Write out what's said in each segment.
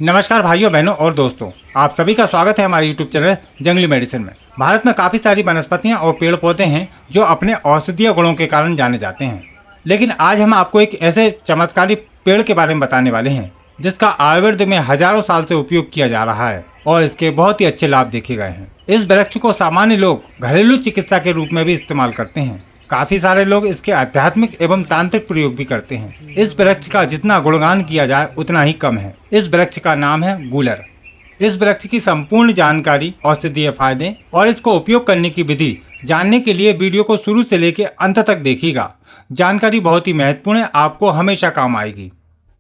नमस्कार भाइयों बहनों और दोस्तों, आप सभी का स्वागत है हमारे YouTube चैनल जंगली मेडिसिन में। भारत में काफ़ी सारी वनस्पतियां और पेड़ पौधे हैं जो अपने औषधीय गुणों के कारण जाने जाते हैं। लेकिन आज हम आपको एक ऐसे चमत्कारी पेड़ के बारे में बताने वाले हैं जिसका आयुर्वेद में हजारों साल से उपयोग किया जा रहा है और इसके बहुत ही अच्छे लाभ देखे गए हैं। इस वृक्ष को सामान्य लोग घरेलू चिकित्सा के रूप में भी इस्तेमाल करते हैं। काफी सारे लोग इसके आध्यात्मिक एवं तांत्रिक प्रयोग भी करते हैं। इस वृक्ष का जितना गुणगान किया जाए उतना ही कम है। इस वृक्ष का नाम है गूलर। इस वृक्ष की संपूर्ण जानकारी, औषधीय फायदे और इसको उपयोग करने की विधि जानने के लिए वीडियो को शुरू से लेकर अंत तक देखिएगा। जानकारी बहुत ही महत्वपूर्ण है, आपको हमेशा काम आएगी।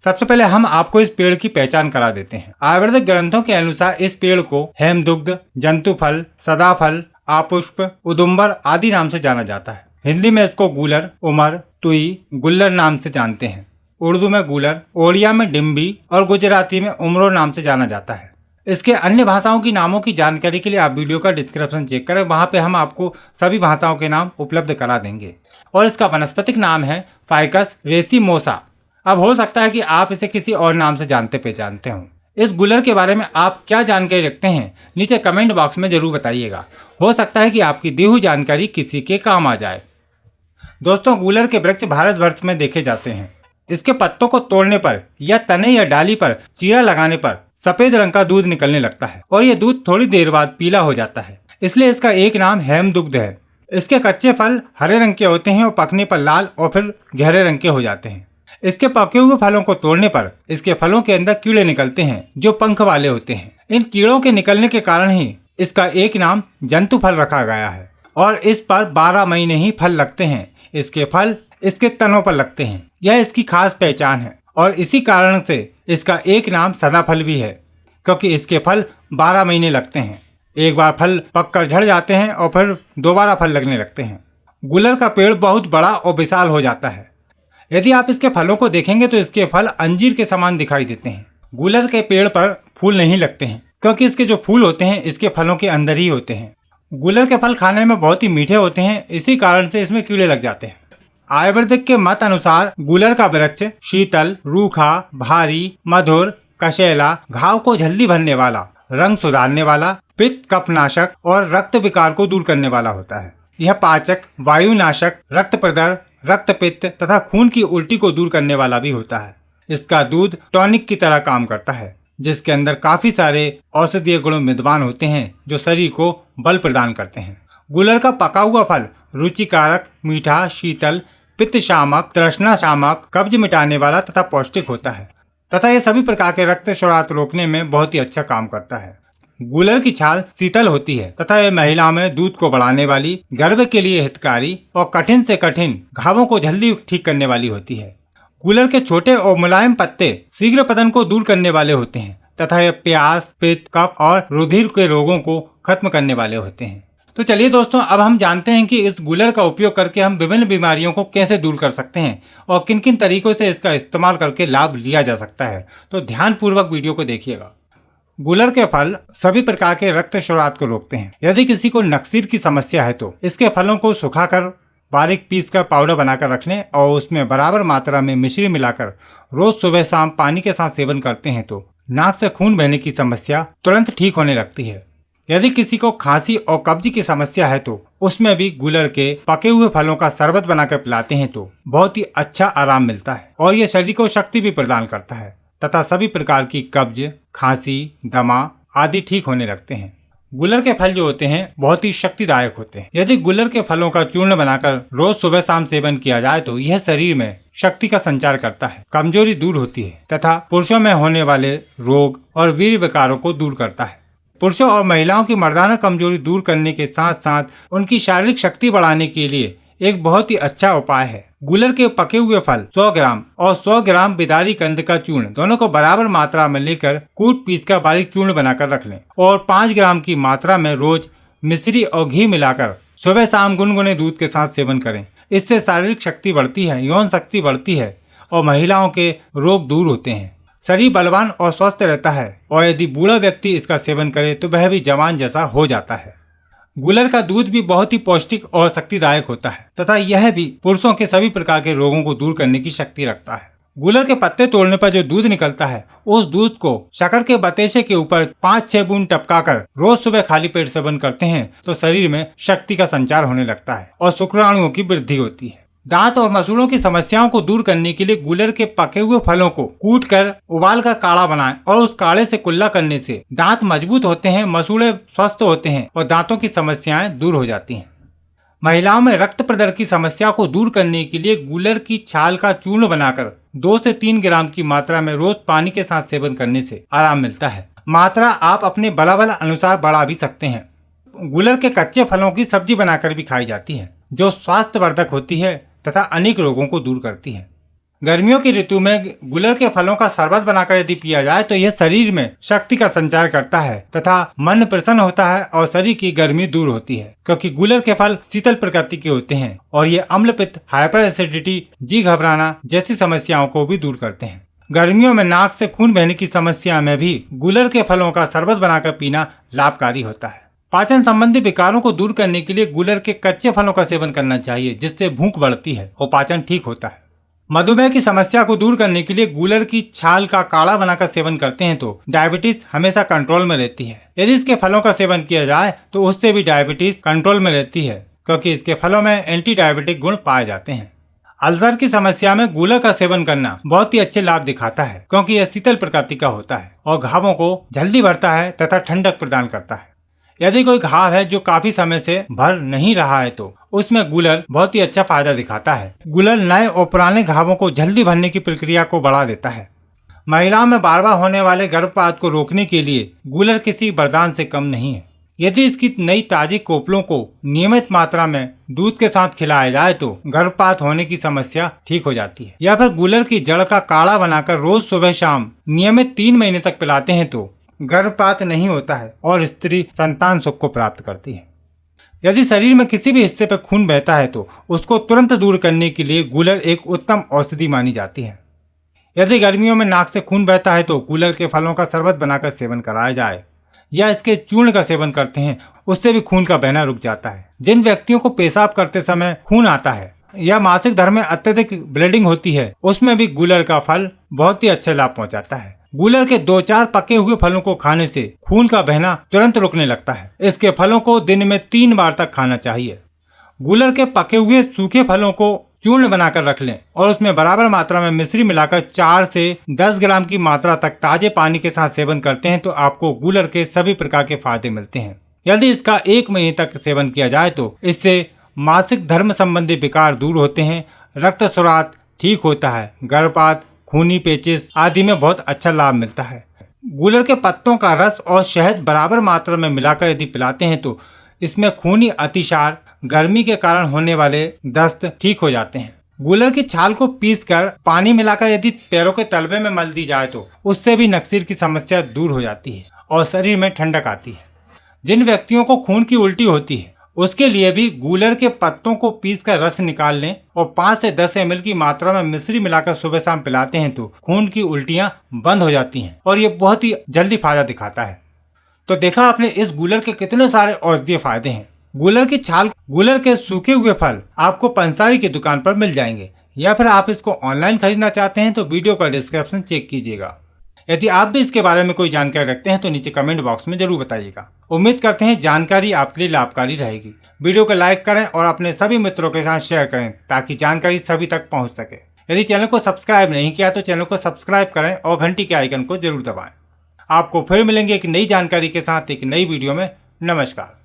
सबसे पहले हम आपको इस पेड़ की पहचान करा देते हैं। आयुर्वेदिक ग्रंथों के अनुसार इस पेड़ को हेमदुग्ध, जंतुफल, सदाफल, आपुष्प, उदुम्बर आदि नाम से जाना जाता है। हिंदी में इसको गूलर, उमर, तुई, गुल्लर नाम से जानते हैं। उर्दू में गूलर, ओडिया में डिम्बी और गुजराती में उमरो नाम से जाना जाता है। इसके अन्य भाषाओं की नामों की जानकारी के लिए आप वीडियो का डिस्क्रिप्शन चेक करें, वहां पे हम आपको सभी भाषाओं के नाम उपलब्ध करा देंगे। और इसका वनस्पतिक नाम है फाइकस रेसिमोसा। अब हो सकता है कि आप इसे किसी और नाम से जानते पहचानते हो। इस गूलर के बारे में आप क्या जानकारी रखते हैं, नीचे कमेंट बॉक्स में जरूर बताइएगा। हो सकता है कि आपकी दी हुई जानकारी किसी के काम आ जाए। दोस्तों, गूलर के वृक्ष भारतवर्ष में देखे जाते हैं। इसके पत्तों को तोड़ने पर या तने या डाली पर चीरा लगाने पर सफेद रंग का दूध निकलने लगता है और यह दूध थोड़ी देर बाद पीला हो जाता है, इसलिए इसका एक नाम हेमदुग्ध है। इसके कच्चे फल हरे रंग के होते हैं और पकने पर लाल और फिर गहरे रंग के हो जाते हैं। इसके पके हुए फलों को तोड़ने पर इसके फलों के अंदर कीड़े निकलते हैं जो पंख वाले होते हैं। इन कीड़ों के निकलने के कारण ही इसका एक नाम जंतु फल रखा गया है और इस पर 12 महीने ही फल लगते हैं। इसके फल इसके तनों पर लगते हैं, यह इसकी खास पहचान है और इसी कारण से इसका एक नाम सदाफल भी है, क्योंकि इसके फल 12 महीने लगते हैं। एक बार फल पककर झड़ जाते हैं और फिर दोबारा फल लगने लगते हैं। गूलर का पेड़ बहुत बड़ा और विशाल हो जाता है। यदि आप इसके फलों को देखेंगे तो इसके फल अंजीर के समान दिखाई देते हैं। गूलर के पेड़ पर फूल नहीं लगते हैं क्योंकि इसके जो फूल होते हैं इसके फलों के अंदर ही होते हैं। गूलर के फल खाने में बहुत ही मीठे होते हैं, इसी कारण से इसमें कीड़े लग जाते हैं। आयुर्वेदिक के मत अनुसार गूलर का वृक्ष शीतल, रूखा, भारी, मधुर, कशेला, घाव को जल्दी भरने वाला, रंग सुधारने वाला, पित्त कफनाशक और रक्त विकार को दूर करने वाला होता है। यह पाचक, वायुनाशक, रक्त प्रदर, रक्त पित्त तथा खून की उल्टी को दूर करने वाला भी होता है। इसका दूध टॉनिक की तरह काम करता है, जिसके अंदर काफी सारे औषधीय गुण विद्यमान होते हैं जो शरीर को बल प्रदान करते हैं। गूलर का पका हुआ फल रुचिकारक, मीठा, शीतल, पित्त शामक, तृष्णा शामक, कब्ज मिटाने वाला तथा पौष्टिक होता है तथा यह सभी प्रकार के रक्त स्राव रोकने में बहुत ही अच्छा काम करता है। गूलर की छाल शीतल होती है तथा यह महिलाओं में दूध को बढ़ाने वाली, गर्भ के लिए हितकारी और कठिन से कठिन घावों को जल्दी ठीक करने वाली होती है। गूलर के छोटे और मुलायम पत्ते शीघ्र पतन को दूर करने वाले होते हैं तथा यह प्यास, पित्त, कफ और रुधिर के रोगों को खत्म करने वाले होते हैं। तो चलिए दोस्तों, अब हम जानते हैं कि इस गूलर का उपयोग करके हम विभिन्न बीमारियों को कैसे दूर कर सकते हैं और किन किन तरीकों से इसका इस्तेमाल करके लाभ लिया जा सकता है। तो ध्यान पूर्वक वीडियो को देखिएगा। गूलर के फल सभी प्रकार के रक्त स्राव को रोकते हैं। यदि किसी को नक्सीर की समस्या है तो इसके फलों को सुखाकर बारीक पीसकर पाउडर बनाकर रख लें और उसमें बराबर मात्रा में मिश्री मिलाकर रोज सुबह शाम पानी के साथ सेवन करते हैं तो नाक से खून बहने की समस्या तुरंत ठीक होने लगती है। यदि किसी को खांसी और कब्ज की समस्या है तो उसमें भी गूलर के पके हुए फलों का शरबत बनाकर पिलाते हैं तो बहुत ही अच्छा आराम मिलता है और यह शरीर को शक्ति भी प्रदान करता है तथा सभी प्रकार की कब्ज, खांसी, दमा आदि ठीक होने लगते हैं। गूलर के फल जो होते हैं बहुत ही शक्तिदायक होते हैं। यदि गूलर के फलों का चूर्ण बनाकर रोज सुबह शाम सेवन किया जाए तो यह शरीर में शक्ति का संचार करता है, कमजोरी दूर होती है तथा पुरुषों में होने वाले रोग और वीर्य विकारों को दूर करता है। पुरुषों और महिलाओं की मर्दाना कमजोरी दूर करने के साथ साथ उनकी शारीरिक शक्ति बढ़ाने के लिए एक बहुत ही अच्छा उपाय है। गूलर के पके हुए फल 100 ग्राम और 100 ग्राम बिदारी कंद का चूर्ण दोनों को बराबर मात्रा में लेकर कूट पीसकर बारीक चूर्ण बनाकर रख लें और 5 ग्राम की मात्रा में रोज मिश्री और घी मिलाकर सुबह शाम गुनगुने दूध के साथ सेवन करें। इससे शारीरिक शक्ति बढ़ती है, यौन शक्ति बढ़ती है और महिलाओं के रोग दूर होते हैं। शरीर बलवान और स्वस्थ रहता है और यदि बूढ़ा व्यक्ति इसका सेवन करे तो वह भी जवान जैसा हो जाता है। गूलर का दूध भी बहुत ही पौष्टिक और शक्तिदायक होता है तथा यह भी पुरुषों के सभी प्रकार के रोगों को दूर करने की शक्ति रखता है। गूलर के पत्ते तोड़ने पर जो दूध निकलता है, उस दूध को शक्कर के बतेशे के ऊपर 5-6 बूंद टपकाकर रोज सुबह खाली पेट सेवन करते हैं तो शरीर में शक्ति का संचार होने लगता है और शुक्राणुओं की वृद्धि होती है। दांत और मसूड़ों की समस्याओं को दूर करने के लिए गूलर के पके हुए फलों को कूट कर उबाल कर काढ़ा बनाएं और उस काढ़े से कुल्ला करने से दांत मजबूत होते हैं, मसूड़े स्वस्थ होते हैं और दांतों की समस्याएं दूर हो जाती हैं। महिलाओं में रक्त प्रदर की समस्या को दूर करने के लिए गूलर की छाल का चूर्ण बनाकर 2 से 3 ग्राम की मात्रा में रोज पानी के साथ सेवन करने से आराम मिलता है। मात्रा आप अपने बलाबल अनुसार बढ़ा भी सकते हैं। गूलर के कच्चे फलों की सब्जी बनाकर भी खाई जाती है जो स्वास्थ्यवर्धक होती है तथा अनेक रोगों को दूर करती है। गर्मियों की ऋतु में गूलर के फलों का शरबत बनाकर यदि पिया जाए तो यह शरीर में शक्ति का संचार करता है तथा मन प्रसन्न होता है और शरीर की गर्मी दूर होती है, क्योंकि गूलर के फल शीतल प्रकृति के होते हैं और ये अम्ल पित्त, हाइपर एसिडिटी, जी घबराना जैसी समस्याओं को भी दूर करते हैं। गर्मियों में नाक से खून बहने की समस्या में भी गूलर के फलों का शरबत बनाकर पीना लाभकारी होता है। पाचन संबंधी विकारों को दूर करने के लिए गूलर के कच्चे फलों का सेवन करना चाहिए, जिससे भूख बढ़ती है और पाचन ठीक होता है। मधुमेह की समस्या को दूर करने के लिए गूलर की छाल का काढ़ा बनाकर सेवन करते हैं तो डायबिटीज हमेशा कंट्रोल में रहती है। यदि इसके फलों का सेवन किया जाए तो उससे भी डायबिटीज कंट्रोल में रहती है, क्योंकि इसके फलों में एंटी डायबिटिक गुण पाए जाते हैं। अल्सर की समस्या में गूलर का सेवन करना बहुत ही अच्छे लाभ दिखाता है, क्योंकि यह शीतल प्रकृति का होता है और घावों को जल्दी भरता है तथा ठंडक प्रदान करता है। यदि कोई घाव है जो काफी समय से भर नहीं रहा है तो उसमें गूलर बहुत ही अच्छा फायदा दिखाता है। गूलर नए और पुराने घावों को जल्दी भरने की प्रक्रिया को बढ़ा देता है। महिलाओं में बार बार होने वाले गर्भपात को रोकने के लिए गूलर किसी वरदान से कम नहीं है। यदि इसकी नई ताजी कोपलों को नियमित मात्रा में दूध के साथ खिलाया जाए तो गर्भपात होने की समस्या ठीक हो जाती है। या फिर गूलर की जड़ का काढ़ा बनाकर रोज सुबह शाम नियमित 3 महीने तक पिलाते हैं तो गर्भपात नहीं होता है और स्त्री संतान सुख को प्राप्त करती है। यदि शरीर में किसी भी हिस्से पर खून बहता है तो उसको तुरंत दूर करने के लिए गूलर एक उत्तम औषधि मानी जाती है। यदि गर्मियों में नाक से खून बहता है तो गूलर के फलों का शरबत बनाकर सेवन कराया जाए या इसके चूर्ण का सेवन करते हैं, उससे भी खून का बहना रुक जाता है। जिन व्यक्तियों को पेशाब करते समय खून आता है या मासिक धर्म में अत्यधिक ब्लीडिंग होती है, उसमें भी गूलर का फल बहुत ही अच्छा लाभ पहुंचाता है। गूलर के 2-4 पके हुए फलों को खाने से खून का बहना तुरंत रुकने लगता है। इसके फलों को दिन में 3 बार तक खाना चाहिए। गूलर के पके हुए सूखे फलों को चूर्ण बनाकर रख लें और उसमें बराबर मात्रा में मिश्री मिलाकर 4 से 10 ग्राम की मात्रा तक ताजे पानी के साथ सेवन करते हैं तो आपको गूलर के सभी प्रकार के फायदे मिलते हैं। यदि इसका 1 महीने तक सेवन किया जाए तो इससे मासिक धर्म संबंधी विकार दूर होते हैं, रक्त स्राव ठीक होता है, गर्भपात, खूनी पेचिश आदि में बहुत अच्छा लाभ मिलता है। गूलर के पत्तों का रस और शहद बराबर मात्रा में मिलाकर यदि पिलाते हैं तो इसमें खूनी अतिसार, गर्मी के कारण होने वाले दस्त ठीक हो जाते हैं। गूलर की छाल को पीसकर पानी मिलाकर यदि पैरों के तलवे में मल दी जाए तो उससे भी नक्सीर की समस्या दूर हो जाती है और शरीर में ठंडक आती है। जिन व्यक्तियों को खून की उल्टी होती है उसके लिए भी गूलर के पत्तों को पीसकर रस निकाल लें और 5 से 10 ml की मात्रा में मिश्री मिलाकर सुबह शाम पिलाते हैं तो खून की उल्टियां बंद हो जाती हैं और ये बहुत ही जल्दी फायदा दिखाता है। तो देखा आपने इस गूलर के कितने सारे औषधीय फायदे हैं। गूलर की छाल, गूलर के सूखे हुए फल आपको पंसारी की दुकान पर मिल जाएंगे या फिर आप इसको ऑनलाइन खरीदना चाहते हैं तो वीडियो का डिस्क्रिप्शन चेक कीजिएगा। यदि आप भी इसके बारे में कोई जानकारी रखते हैं तो नीचे कमेंट बॉक्स में जरूर बताइएगा। उम्मीद करते हैं जानकारी आपके लिए लाभकारी रहेगी। वीडियो को लाइक करें और अपने सभी मित्रों के साथ शेयर करें ताकि जानकारी सभी तक पहुंच सके। यदि चैनल को सब्सक्राइब नहीं किया तो चैनल को सब्सक्राइब करें और घंटी के आइकन को जरूर दबाएं। आपको फिर मिलेंगे एक नई जानकारी के साथ एक नई वीडियो में। नमस्कार।